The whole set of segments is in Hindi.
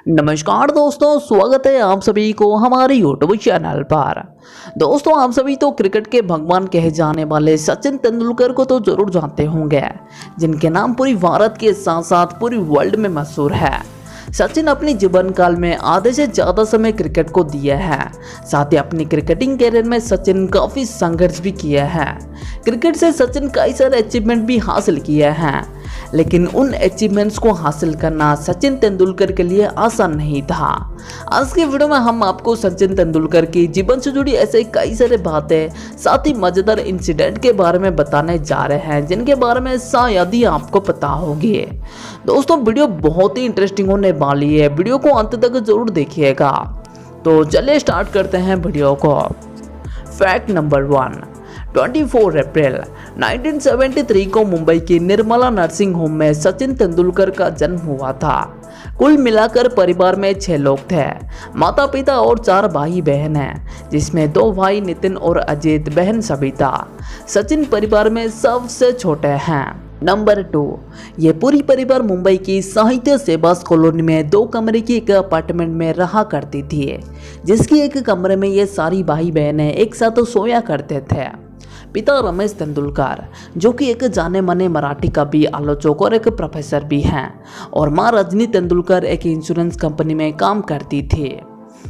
नमस्कार दोस्तों, स्वागत है आप सभी को हमारे यूट्यूब चैनल पर। दोस्तों, आप सभी तो क्रिकेट के भगवान कहे जाने वाले सचिन तेंदुलकर को तो जरूर जानते होंगे, जिनके नाम पूरी भारत के साथ साथ पूरी वर्ल्ड में मशहूर है। सचिन अपनी जीवन काल में आधे से ज़्यादा समय क्रिकेट को दिया है। साथ ही अपनी क्रिकेटिंग कैरियर में सचिन काफ़ी संघर्ष भी किया है। क्रिकेट से सचिन कई सारे अचीवमेंट भी हासिल किए हैं, लेकिन उन अचीवमेंट्स को हासिल करना सचिन तेंदुलकर के लिए आसान नहीं था। आज के वीडियो में हम आपको सचिन तेंदुलकर की जीवन से जुड़ी ऐसे कई सारे बातें, साथ ही मज़ेदार इंसिडेंट के बारे में बताने जा रहे हैं, जिनके बारे में शायद ही आपको पता होगी। दोस्तों, वीडियो बहुत ही इंटरेस्टिंग होने वाली है, वीडियो को अंत तक जरूर देखिएगा। तो चलिए स्टार्ट करते हैं वीडियो को। फैक्ट नंबर 1, 24 अप्रैल 1973 को मुंबई की निर्मला नर्सिंग होम में सचिन तेंदुलकर का जन्म हुआ था। कुल मिलाकर परिवार में 6 लोग थे, माता पिता और 4 भाई बहन हैं, जिसमें 2 भाई नितिन और अजीत, बहन सविता। सचिन परिवार में सबसे छोटे हैं। नंबर 2, ये पूरी परिवार मुंबई की साहित्य सेवास कॉलोनी में 2 कमरे की एक अपार्टमेंट में रहा करती थी, जिसकी एक कमरे में ये सारी भाई बहनें एक साथ सोया करते थे। पिता रमेश तेंदुलकर, जो कि एक जाने माने मराठी कवि, आलोचक और एक प्रोफेसर भी हैं, और माँ रजनी तेंदुलकर एक इंश्योरेंस कंपनी में काम करती थी।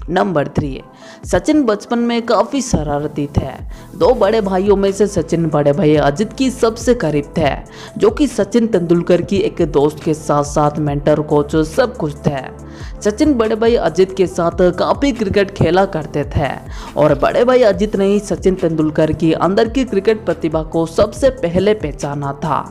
नंबर 3, सचिन बचपन में काफ़ी शरारती थे। 2 बड़े भाइयों में से सचिन बड़े भाई अजित की सबसे करीब थे, जो कि सचिन तेंदुलकर की एक दोस्त के साथ साथ मेंटर, कोच, सब कुछ थे। सचिन बड़े भाई अजित के साथ काफ़ी क्रिकेट खेला करते थे, और बड़े भाई अजित ने ही सचिन तेंदुलकर की अंदर की क्रिकेट प्रतिभा को सबसे पहले पहचाना था।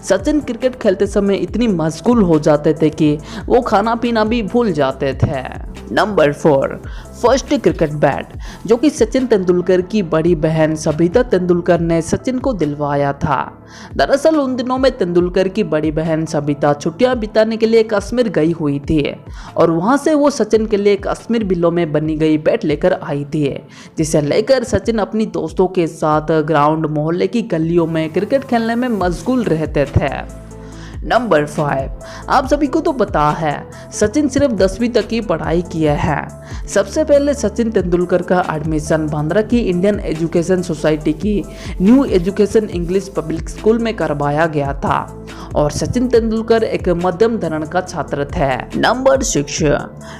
सचिन क्रिकेट खेलते समय इतनी मशगूल हो जाते थे कि वो खाना पीना भी भूल जाते थे। नंबर 4, फर्स्ट क्रिकेट बैट, जो कि सचिन तेंदुलकर की बड़ी बहन सविता तेंदुलकर ने सचिन को दिलवाया था। दरअसल उन दिनों में तेंदुलकर की बड़ी बहन सविता छुट्टियां बिताने के लिए कश्मीर गई हुई थी, और वहां से वो सचिन के लिए कश्मीर बिल्लों में बनी गई बैट लेकर आई थी, जिसे लेकर सचिन अपनी दोस्तों के साथ ग्राउंड, मोहल्ले की गलियों में क्रिकेट खेलने में मशगूल रहते थे। नंबर 5, आप सभी को तो पता है सचिन सिर्फ 10वीं तक की पढ़ाई किया है। सबसे पहले सचिन तेंदुलकर का एडमिशन बांद्रा की इंडियन एजुकेशन सोसाइटी की new education English public school में करवाया गया था, और सचिन तेंदुलकर एक मध्यम धरण का छात्र थे। नंबर 6,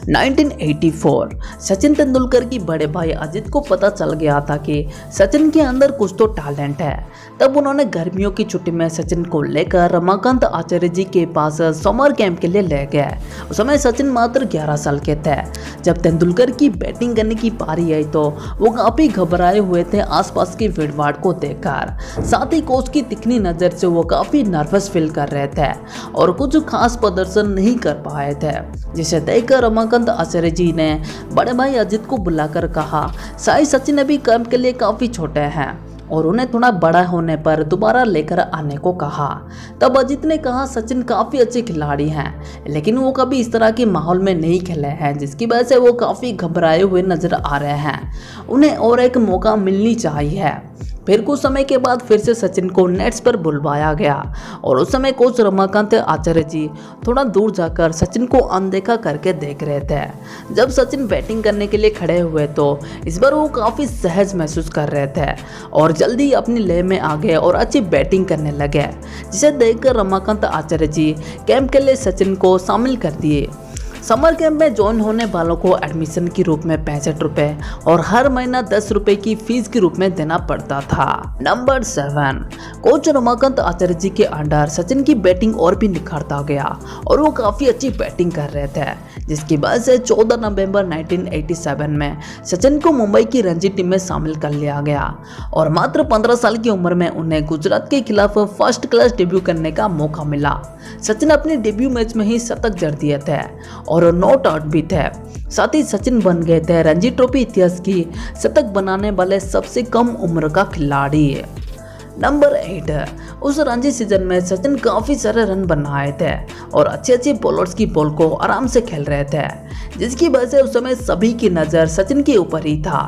1984 सचिन तेंदुलकर की बड़े भाई अजित को पता चल गया था कि सचिन के अंदर कुछ तो टैलेंट है। तब उन्होंने गर्मियों की छुट्टी में सचिन को लेकर रमाकांत आचार्य जी के पास समर कैंप के लिए ले गए। उस समय सचिन मात्र 11 साल के थे। जब तेंदुलकर की बैटिंग करने की पारी आई तो वो काफ़ी घबराए हुए थे आसपास की भीड़भाड़ को देखकर। साथ ही कोच की तिखनी नज़र से वो काफ़ी नर्वस फील कर रहे थे और कुछ खास प्रदर्शन नहीं कर पाए थे, जिसे देखकर रमाकांत आचार्य जी ने बड़े भाई अजित को बुलाकर कहा, शायद सचिन अभी कैंप के लिए काफ़ी छोटे हैं और उन्हें थोड़ा बड़ा होने पर दोबारा लेकर आने को कहा। तब अजित ने कहा, सचिन काफ़ी अच्छे खिलाड़ी हैं, लेकिन वो कभी इस तरह के माहौल में नहीं खेले हैं, जिसकी वजह से वो काफ़ी घबराए हुए नजर आ रहे हैं। उन्हें और एक मौका मिलनी चाहिए। फिर कुछ समय के बाद फिर से सचिन को नेट्स पर बुलवाया गया, और उस समय कोच रमाकांत आचार्य जी थोड़ा दूर जाकर सचिन को अनदेखा करके देख रहे थे। जब सचिन बैटिंग करने के लिए खड़े हुए तो इस बार वो काफ़ी सहज महसूस कर रहे थे और जल्दी अपनी लय में आ गए और अच्छी बैटिंग करने लगे, जिसे देखकर रमाकांत आचार्य जी कैंप के लिए सचिन को शामिल कर दिए। समर कैंप में ज्वाइन होने वालों को एडमिशन के रूप में 65 रुपये और हर महीना 10 रुपये की फीस के रूप में देना पड़ता था। नंबर 7, कोच रमाकांत आचार्य जी के अंडर सचिन की बैटिंग और भी निखरता गया और वो काफ़ी अच्छी बैटिंग कर रहे थे, जिसकी वजह से 14 नवंबर 1987 में सचिन को मुंबई की रणजी टीम में शामिल कर लिया गया, और मात्र 15 साल की उम्र में उन्हें गुजरात के खिलाफ फर्स्ट क्लास डेब्यू करने का मौका मिला। सचिन अपने डेब्यू मैच में ही शतक जड़ दिए थे और नॉट आउट भी थे। साथ ही सचिन बन गए थे रणजी ट्रॉफी इतिहास की शतक बनाने वाले सबसे कम उम्र का खिलाड़ी। नंबर 8, उस रणजी सीजन में सचिन काफ़ी सारे रन बनाए थे और अच्छे अच्छे बॉलर्स की बॉल को आराम से खेल रहे थे, जिसकी वजह से उस समय सभी की नज़र सचिन के ऊपर ही था।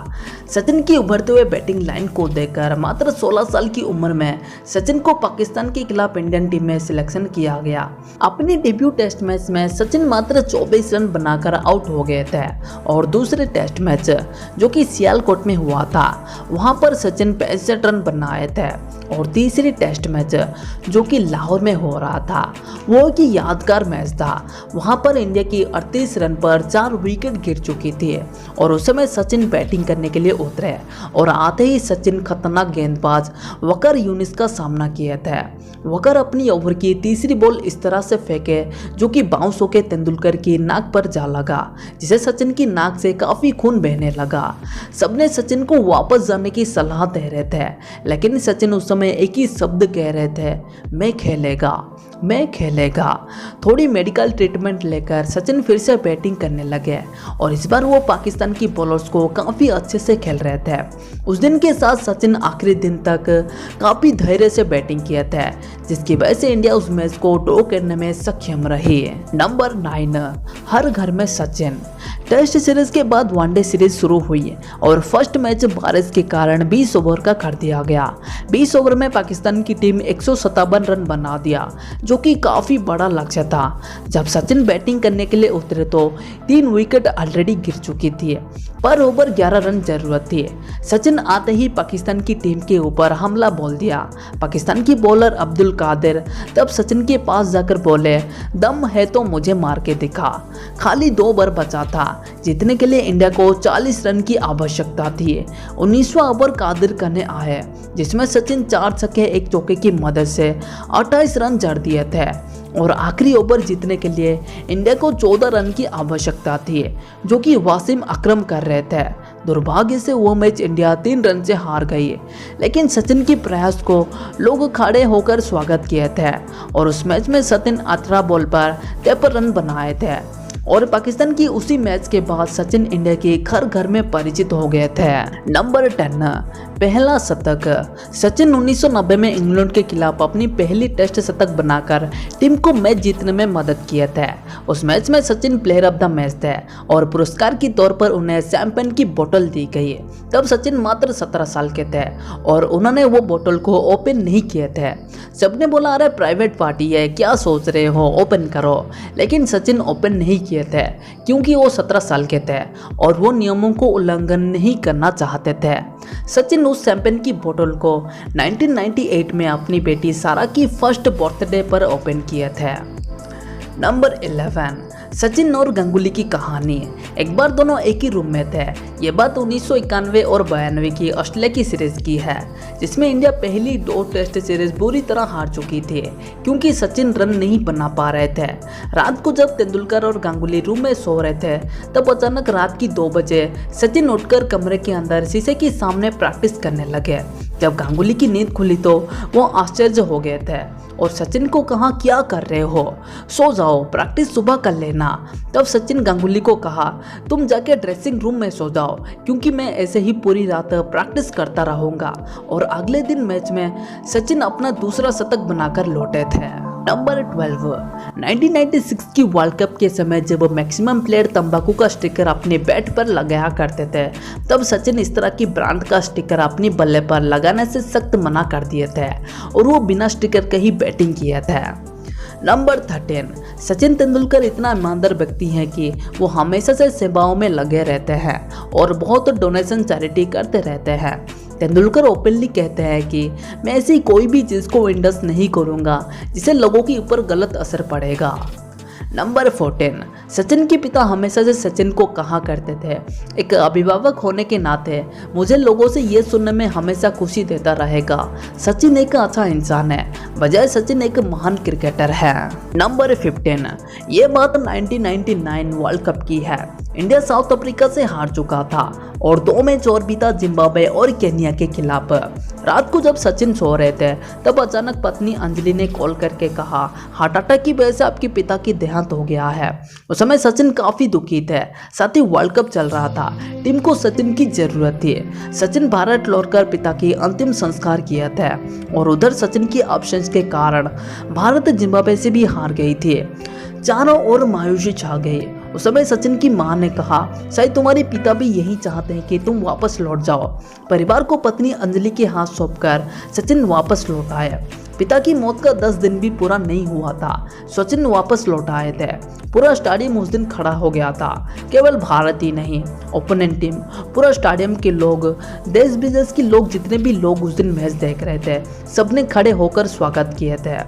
सचिन की उभरते हुए बैटिंग लाइन को देखकर मात्र 16 साल की उम्र में सचिन को पाकिस्तान के खिलाफ इंडियन टीम में सिलेक्शन किया गया। अपनी डेब्यू टेस्ट मैच में सचिन मात्र 24 रन बनाकर आउट हो गए थे और दूसरे टेस्ट मैच जो कि सियालकोट में हुआ था वहां पर सचिन 65 रन बनाए थे और तीसरी टेस्ट मैच जो कि लाहौर में हो रहा था वो एक यादगार मैच था। वहां पर इंडिया की 38 रन पर 4 विकेट गिर चुकी थी और उस समय सचिन बैटिंग करने के लिए उतरे और आते ही सचिन खतरनाक गेंदबाज वकर यूनिस का सामना किए थे। वकर अपनी ओवर की तीसरी बॉल इस तरह से फेंके जो कि बाउंस होकर तेंदुलकर की नाक पर जा लगा, जिसे सचिन की नाक से काफी खून बहने लगा। सबने सचिन को वापस जाने की सलाह दे रहे थे, लेकिन सचिन उस समय एक ही शब्द कह रहे थे, मैं खेलेगा, मैं खेलेगा। थोड़ी मेडिकल ट्रीटमेंट लेकर सचिन फिर से बैटिंग करने लगे और इस बार वो पाकिस्तान की बॉलर्स को काफ़ी अच्छे से खेल रहे थे। उस दिन के साथ सचिन आखिरी दिन तक काफ़ी धैर्य से बैटिंग किए थे, जिसकी वजह से इंडिया उस मैच को ड्रॉ करने में सक्षम रही। नंबर 9, हर घर में सचिन। टेस्ट सीरीज के बाद वनडे सीरीज शुरू हुई और फर्स्ट मैच बारिश के कारण 20 ओवर का कर दिया गया। 20 ओवर में पाकिस्तान की टीम 157 रन बना दिया, जो कि काफ़ी बड़ा लक्ष्य था। जब सचिन बैटिंग करने के लिए उतरे तो 3 विकेट ऑलरेडी गिर चुकी थी, पर ओवर 11 रन जरूरत थी। सचिन आते ही पाकिस्तान की टीम के ऊपर हमला बोल दिया। पाकिस्तान की बॉलर अब्दुल कादिर तब सचिन के पास जाकर बोले, दम है तो मुझे मार के दिखा। खाली 2 ओवर बचा था, जीतने के लिए इंडिया को 40 रन की आवश्यकता थी। 19वां ओवर कादिर करने आए, जिसमें सचिन 4 छक्के 1 चौके की मदद से 28 रन जड़ दिए थे और आखिरी ओवर जीतने के लिए इंडिया को 14 रन की आवश्यकता थी, जो कि वासिम अकरम कर रहे थे। दुर्भाग्य से वो मैच इंडिया 3 रन से हार गई, लेकिन सचिन के प्रयास को लोग खड़े होकर स्वागत किए थे और उस मैच में सचिन 18 बॉल पर 53 रन बनाए थे और पाकिस्तान की उसी मैच के बाद सचिन इंडिया के घर घर में परिचित हो गए थे। नंबर 10, पहला शतक। सचिन 1990 में इंग्लैंड के खिलाफ अपनी पहली टेस्ट शतक बनाकर टीम को मैच जीतने में मदद किए थे। उस मैच में Sachin player of the match थे और पुरस्कार के तौर पर उन्हें शैंपेन की बोतल दी गई। तब सचिन मात्र 17 साल के थे और उन्होंने वो बोतल को ओपन नहीं किए थे। सबने बोला, अरे प्राइवेट पार्टी है, क्या सोच रहे हो, ओपन करो। लेकिन सचिन ओपन नहीं किए थे क्योंकि वो 17 साल के थे और वो नियमों को उल्लंघन नहीं करना चाहते थे। सचिन उस शैंपेन की बोतल को 1998 में अपनी बेटी सारा की फर्स्ट बर्थडे पर ओपन किए थे। नंबर 11, सचिन और गंगुली की कहानी। एक बार दोनों एक ही रूम में थे। ये बात 1991 और 92 की ऑस्ट्रेलिया की सीरीज की है, जिसमें इंडिया पहली 2 टेस्ट सीरीज बुरी तरह हार चुकी थी क्योंकि सचिन रन नहीं बना पा रहे थे। रात को जब तेंदुलकर और गांगुली रूम में सो रहे थे तब अचानक रात की 2 बजे सचिन उठकर कमरे के अंदर शीशे के सामने प्रैक्टिस करने लगे। जब गांगुली की नींद खुली तो वो आश्चर्य हो गए थे और सचिन को कहा, क्या कर रहे हो, सो जाओ, प्रैक्टिस सुबह कर लेना। तब सचिन गांगुली को कहा, तुम जाके ड्रेसिंग रूम में सो जाओ क्योंकि मैं ऐसे ही पूरी रात प्रैक्टिस करता रहूंगा। और अगले दिन मैच में सचिन अपना दूसरा शतक बनाकर लौटे थे। नंबर 12, 1996 की वर्ल्ड कप के समय जब मैक्सिमम प्लेयर तंबाकू का स्टिकर अपने बैट पर लगाया करते थे, तब सचिन इस तरह की ब्रांड का स्टिकर अपनी बल्ले पर लगाने से सख्त मना कर दिए थे और वो बिना स्टिकर के ही बैटिंग किए थे। नंबर 13, सचिन तेंदुलकर इतना ईमानदार व्यक्ति हैं कि वो हमेशा से सेवाओं में लगे रहते हैं और बहुत डोनेशन चैरिटी करते रहते हैं। तेंदुलकर ओपनली कहते हैं कि मैं ऐसी कोई भी चीज़ को इंडस नहीं करूँगा जिससे लोगों के ऊपर गलत असर पड़ेगा। नंबर 14, सचिन के पिता हमेशा से सचिन को कहा करते थे, एक अभिभावक होने के नाते मुझे लोगों से ये सुनने में हमेशा खुशी देता रहेगा, सचिन एक अच्छा इंसान है, बजाय सचिन एक महान क्रिकेटर है। नंबर 15, ये बात 1999 वर्ल्ड कप की है। इंडिया साउथ अफ्रीका से हार चुका था और 2 मैच और भी था, जिम्बाब्वे और केन्या के खिलाफ। रात को जब सचिन सो रहे थे तब अचानक पत्नी अंजलि ने कॉल करके कहा, हार्ट अटैक की वजह से आपके पिता की देहांत हो गया है। उस समय सचिन काफ़ी दुखी थे, साथ ही वर्ल्ड कप चल रहा था, टीम को सचिन की जरूरत थी। सचिन भारत लौटकर पिता की अंतिम संस्कार किए थे और उधर सचिन की एब्सेंस के कारण भारत जिम्बाब्वे से भी हार गई थी। चारों ओर मायूसी छा गई उस समय सचिन की मां ने कहा, शायद तुम्हारे पिता भी यही चाहते हैं कि तुम वापस लौट जाओ। परिवार को पत्नी अंजलि के हाथ सौंपकर सचिन वापस लौट आए। पिता की मौत का 10 दिन भी पूरा नहीं हुआ था, सचिन वापस लौट आए थे। पूरा स्टेडियम उस दिन खड़ा हो गया था। केवल भारत ही नहीं, ओपोनेंट टीम, पूरा स्टेडियम के लोग, देश विदेश के लोग, जितने भी लोग उस दिन मैच देख रहे थे, सबने खड़े होकर स्वागत किए थे।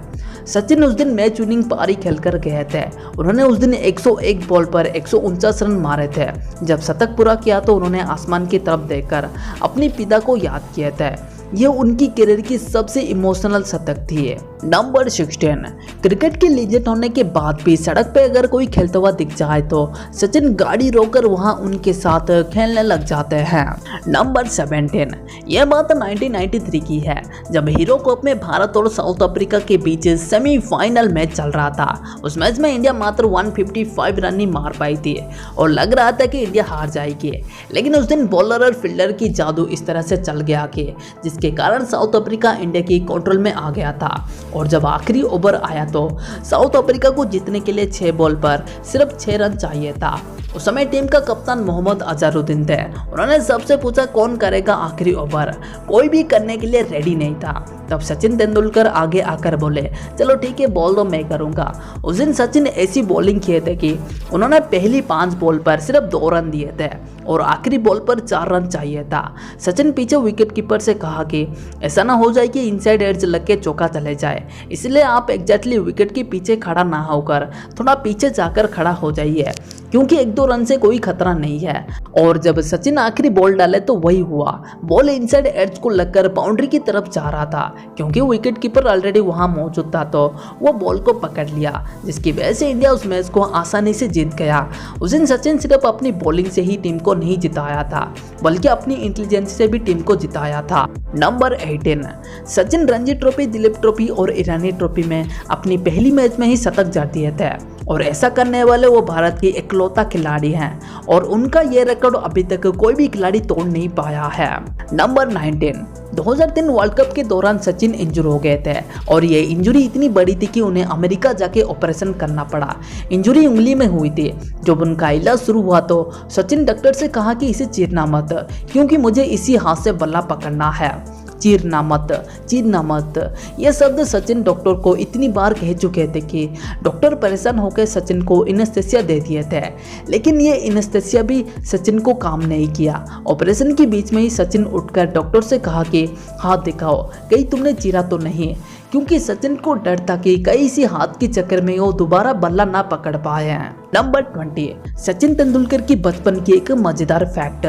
सचिन उस दिन मैच विनिंग पारी खेलकर गए थे। उन्होंने उस दिन 101 बॉल पर 149 रन मारे थे। जब शतक पूरा किया तो उन्होंने आसमान की तरफ देखकर अपने पिता को याद किए थे। यह उनकी करियर की सबसे इमोशनल शतक थी। नंबर 16, क्रिकेट के लीजेंड होने के बाद भी सड़क पे अगर कोई खेलता हुआ दिख जाए तो सचिन गाड़ी रोककर वहां उनके साथ खेलने लग जाते हैं। नंबर 17, यह बात 1993 की है, जब हीरो कप में भारत और साउथ अफ्रीका के बीच सेमीफाइनल मैच चल रहा था। उस मैच में इंडिया मात्र 155 रन ही मार पाई थी और लग रहा था कि इंडिया हार जाएगी। लेकिन उस दिन बॉलर और फील्डर की जादू इस तरह से चल गया कि जिसके कारण साउथ अफ्रीका इंडिया की कंट्रोल में आ गया था। और जब आखिरी ओवर आया तो साउथ अफ्रीका को जीतने के लिए 6 बॉल पर सिर्फ 6 रन चाहिए था। उस समय टीम का कप्तान मोहम्मद अजहरुद्दीन थे। उन्होंने सबसे पूछा कौन करेगा आखिरी ओवर। कोई भी करने के लिए रेडी नहीं था। तब सचिन तेंदुलकर आगे आकर बोले, चलो ठीक है, बॉल दो, मैं करूंगा। उस दिन सचिन ऐसी बॉलिंग किए थे कि उन्होंने पहली 5 बॉल पर सिर्फ 2 रन दिए थे और आखिरी बॉल पर 4 रन चाहिए था। सचिन पीछे विकेट कीपर से कहा कि ऐसा ना हो जाए कि इनसाइड एज लग के चौका चले जाए, इसलिए आप एग्जैक्टली विकेट के पीछे खड़ा ना होकर थोड़ा पीछे जाकर खड़ा हो जाइए, क्योंकि 1-2 रन से कोई खतरा नहीं है। और जब सचिन आखिरी बॉल डाले तो वही हुआ। बॉल इनसाइड एज को लगकर बाउंड्री की तरफ जा रहा था। क्योंकि विकेट कीपर ऑलरेडी वहां मौजूद था तो वो बॉल को पकड़ लिया, जिसकी वजह से इंडिया उस मैच को आसानी से जीत गया। उस दिन सचिन सिर्फ अपनी बॉलिंग से ही टीम को नहीं जिताया था, बल्कि अपनी इंटेलिजेंस से भी टीम को जिताया था। Number 18, Sachin Ranji trophy, Dilip trophy और ईरानी ट्रॉफी में अपनी पहली मैच में ही शतक जड़ दिए थे और ऐसा करने वाले वो भारत के इकलौता खिलाड़ी हैं और उनका ये रिकॉर्ड अभी तक कोई भी खिलाड़ी तोड़ नहीं पाया है। नंबर 19, 2003 वर्ल्ड कप के दौरान सचिन इंजर हो गए थे और ये इंजरी इतनी बड़ी थी कि उन्हें अमेरिका जाके ऑपरेशन करना पड़ा। इंजरी उंगली में हुई थी। जब उनका इलाज शुरू हुआ तो सचिन डॉक्टर से कहा कि इसे चीरना मत, क्योंकि मुझे इसी हाथ से बल्ला पकड़ना है। चीरना मत, चीरना मत, ये शब्द सचिन डॉक्टर को इतनी बार कह चुके थे कि डॉक्टर परेशान होकर सचिन को इनेस्थेसिया दे दिए थे। लेकिन ये इनेस्थेसिया भी सचिन को काम नहीं किया। ऑपरेशन के बीच में ही सचिन उठकर डॉक्टर से कहा कि हाथ दिखाओ, कहीं तुमने चीरा तो नहीं, क्योंकि सचिन को डर था कि कई इसी हाथ के चक्कर में वो दोबारा बल्ला ना पकड़ पाए हैं। नंबर 20, सचिन तेंदुलकर की बचपन की एक मजेदार फैक्ट।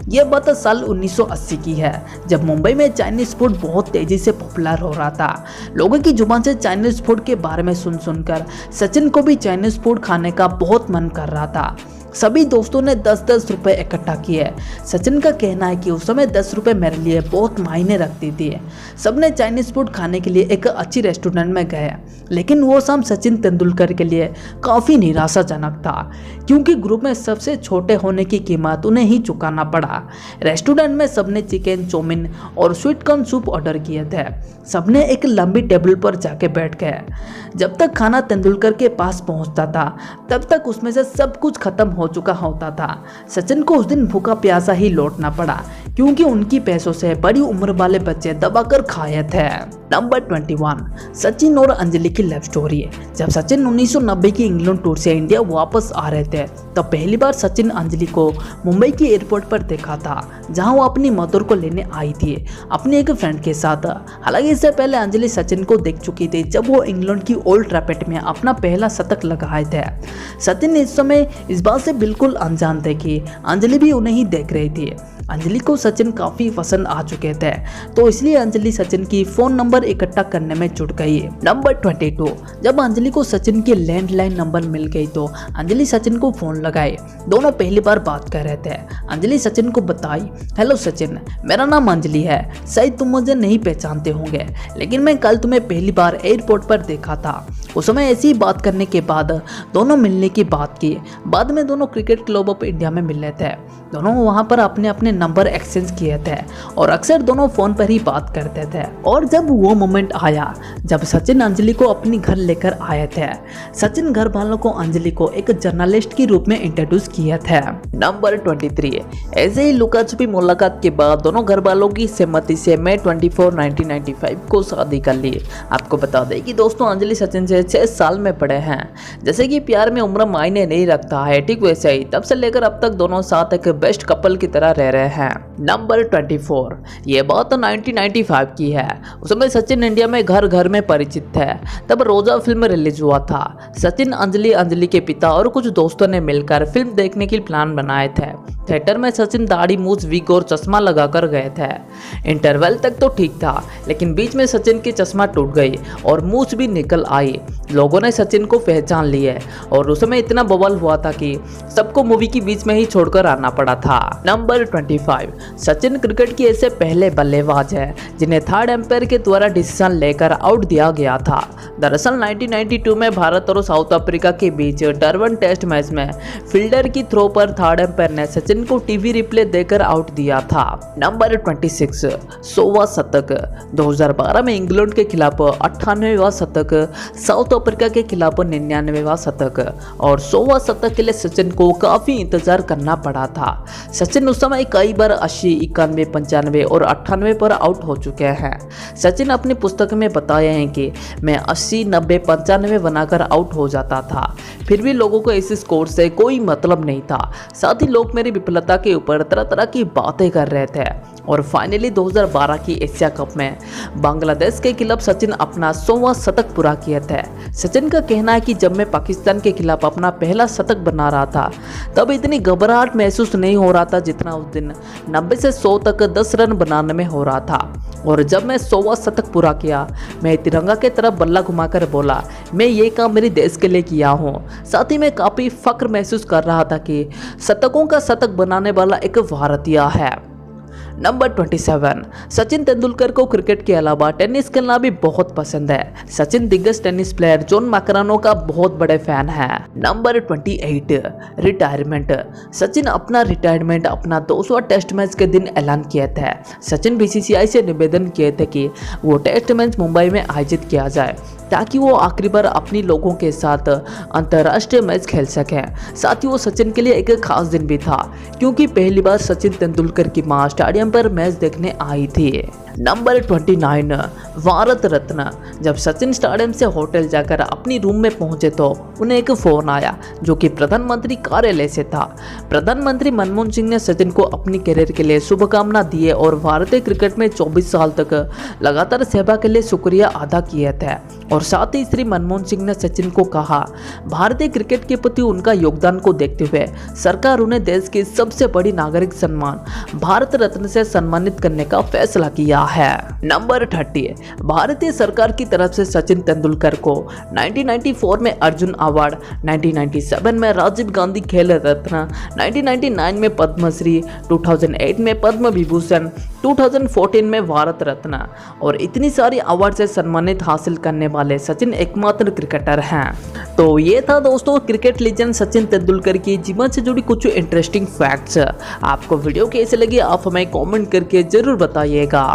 यह बात साल 1980 की है, जब मुंबई में चाइनीज फूड बहुत तेजी से पॉपुलर हो रहा था। लोगों की जुबान से चाइनीज फूड के बारे में सुन सुनकर सचिन को भी चाइनीज फूड खाने का बहुत मन कर रहा था। सभी दोस्तों ने 10-10 रुपए इकट्ठा किए। सचिन का कहना है कि उस समय 10 रुपए मेरे लिए बहुत मायने रखती थी। सबने चाइनीज फूड खाने के लिए एक अच्छी रेस्टोरेंट में गए, लेकिन वो शाम सचिन तेंदुलकर के लिए काफ़ी निराशाजनक था, क्योंकि ग्रुप में सबसे छोटे होने की कीमत उन्हें ही चुकाना पड़ा। रेस्टोरेंट में सबने चिकन, चाउमीन और स्वीट कॉर्न सूप ऑर्डर किए थे। सबने एक लंबी टेबल पर जाके बैठ गए। जब तक खाना तेंदुलकर के पास पहुंचता था तब तक उसमें से सब कुछ खत्म हो चुका होता था। सचिन को उस दिन भूखा प्यासा ही लौटना पड़ा, क्योंकि उनकी पैसों से बड़ी उम्र वाले बच्चे दबाकर खाए थे। नंबर 21, सचिन और अंजलि की लव स्टोरी। जब सचिन 1990 की इंग्लैंड टूर से इंडिया वापस आ रहे थे तब पहली बार सचिन अंजलि को मुंबई के एयरपोर्ट पर देखा था, जहां वो अपनी मदर को लेने आई थी अपनी एक फ्रेंड के साथ। हालांकि इससे पहले अंजलि सचिन को देख चुकी थी जब वो इंग्लैंड की ओल्ड ट्रैफर्ड में अपना पहला शतक लगाए थे। सचिन इस समय इस बात से बिल्कुल अनजान थे कि अंजलि भी उन्हें ही देख रही थी। अंजलि को सचिन काफ़ी पसंद आ चुके थे, तो इसलिए अंजलि सचिन की फ़ोन नंबर इकट्ठा करने में जुट गई। नंबर 22, जब अंजलि को सचिन की लैंडलाइन नंबर मिल गई तो अंजलि सचिन को फ़ोन लगाए। दोनों पहली बार बात कर रहे थे। अंजलि सचिन को बताई, हेलो सचिन, मेरा नाम अंजलि है, शायद तुम मुझे नहीं पहचानते होंगे, लेकिन मैं कल तुम्हें पहली बार एयरपोर्ट पर देखा था। उस समय ऐसी बात करने के बाद दोनों मिलने की बात की। बाद में दोनों क्रिकेट क्लब ऑफ इंडिया में मिले थे। दोनों वहाँ पर अपने अपने नंबर एक्सचेंज किए थे और अक्सर दोनों फ़ोन पर ही बात करते थे। और जब वो मोमेंट आया जब सचिन अंजलि को अपनी घर लेकर आए थे, सचिन घर वालों को अंजलि को एक जर्नलिस्ट के रूप में इंट्रोड्यूस किए थे। नंबर 23, ऐसे ही लुका छुपी मुलाकात के बाद दोनों घर वालों की सहमति से मई 24, 1995 को शादी कर ली। आपको बता दें कि दोस्तों अंजलि सचिन से 6 साल में बड़े हैं। जैसे कि प्यार में उम्र मायने नहीं रखता है, ठीक वैसे ही तब से लेकर अब तक दोनों साथ एक बेस्ट कपल की तरह रह रहे हैं। नंबर 24, ये बात तो 1995 की है। उस समय सचिन इंडिया में घर घर में परिचित थे। तब रोजा फिल्म रिलीज हुआ था। सचिन, अंजलि के पिता और कुछ दोस्तों ने मिलकर फिल्म देखने की प्लान बनाए थे। थिएटर में सचिन दाढ़ी, मूछ, विग और चश्मा लगाकर गए थे। इंटरवल तक तो ठीक था, लेकिन बीच में सचिन की चश्मा टूट गई और मूछ भी निकल आई। लोगों ने सचिन को पहचान लिया और उस समय इतना बवाल हुआ था कि सबको मूवी के बीच में ही छोड़कर आना पड़ा था। नंबर 25, सचिन क्रिकेट के ऐसे पहले बल्लेबाज हैं जिन्हें थर्ड एम्पायर के द्वारा डिसीजन लेकर आउट दिया गया था। दरअसल 1992 में भारत और साउथ अफ्रीका के बीच डरबन टेस्ट मैच में फील्डर की थ्रो पर थर्ड एम्पायर ने सचिन को टीवी रिप्ले देकर आउट दिया था। नंबर 26, 100वां शतक। 2012 में इंग्लैंड के खिलाफ 98वां शतक, साउथ अफ्रीका के खिलाफ 99वां शतक और 100वां शतक के लिए सचिन को काफी इंतजार करना पड़ा था। सचिन उस समय कई बार 80, 91, 95 और 98 पर आउट हो चुके हैं। सचिन अपनी पुस्तक में बताए हैं कि मैं 80, 90, 95 बनाकर आउट हो जाता था, फिर भी लोगों को इस स्कोर से कोई मतलब नहीं था। साथ ही लोग मेरी विफलता के ऊपर तरह तरह की बातें कर रहे थे। और फाइनली 2012 की एशिया कप में बांग्लादेश के खिलाफ सचिन अपना 100वां शतक पूरा किए थे। सचिन का कहना है कि जब मैं पाकिस्तान के खिलाफ अपना पहला शतक बना रहा था तब इतनी घबराहट महसूस नहीं हो रहा था जितना उस दिन 90 से 100 तक 10 रन बनाने में हो रहा था। और जब मैं 100वां शतक पूरा किया, मैं तिरंगा के तरफ बल्ला घुमाकर बोला, मैं ये काम मेरे देश के लिए किया हूँ। साथ ही मैं काफ़ी फख्र महसूस कर रहा था कि शतकों का शतक बनाने वाला एक भारतीय है। नंबर 27, सचिन तेंदुलकर को क्रिकेट के अलावा टेनिस खेलना भी बहुत पसंद है। सचिन दिग्गज टेनिस प्लेयर जॉन मैकरानो का बहुत बड़े फैन है। Number 28, retirement. सचिन अपना रिटायरमेंट अपना 200वां टेस्ट मैच के दिन ऐलान किए थे। सचिन बीसीसीआई से निवेदन किए थे कि वो टेस्ट मैच मुंबई में आयोजित किया जाए ताकि वो आखिरी बार अपनी लोगों के साथ अंतर्राष्ट्रीय मैच खेल सकें। साथ ही वो सचिन के लिए एक खास दिन भी था क्योंकि पहली बार सचिन तेंदुलकर की मां स्टेडियम पर मैच देखने आई थी। नंबर 29, भारत रत्न। जब सचिन स्टेडियम से होटल जाकर अपनी रूम में पहुंचे तो उन्हें एक फ़ोन आया जो कि प्रधानमंत्री कार्यालय से था। प्रधानमंत्री मनमोहन सिंह ने सचिन को अपनी करियर के लिए शुभकामना दिए और भारतीय क्रिकेट में 24 साल तक लगातार सेवा के लिए शुक्रिया अदा किए थे। और साथ ही श्री मनमोहन सिंह ने सचिन को कहा, भारतीय क्रिकेट के प्रति उनका योगदान को देखते हुए सरकार उन्हें देश की सबसे बड़ी नागरिक सम्मान भारत रत्न से सम्मानित करने का फैसला किया है। नंबर 30, भारतीय सरकार की तरफ से सचिन तेंदुलकर को 1994 में अर्जुन अवार्ड, 1997 में राजीव गांधी खेल रत्न, 1999 में पद्मश्री, 2008 में पद्म विभूषण, 2014 में भारत रत्न और इतनी सारी अवार्ड से सम्मानित हासिल करने वाले सचिन एकमात्र क्रिकेटर हैं। तो ये था दोस्तों क्रिकेट लीजेंड सचिन तेंदुलकर की जीवन से जुड़ी कुछ इंटरेस्टिंग फैक्ट्स। आपको वीडियो कैसे लगी आप हमें कमेंट करके जरूर बताइएगा।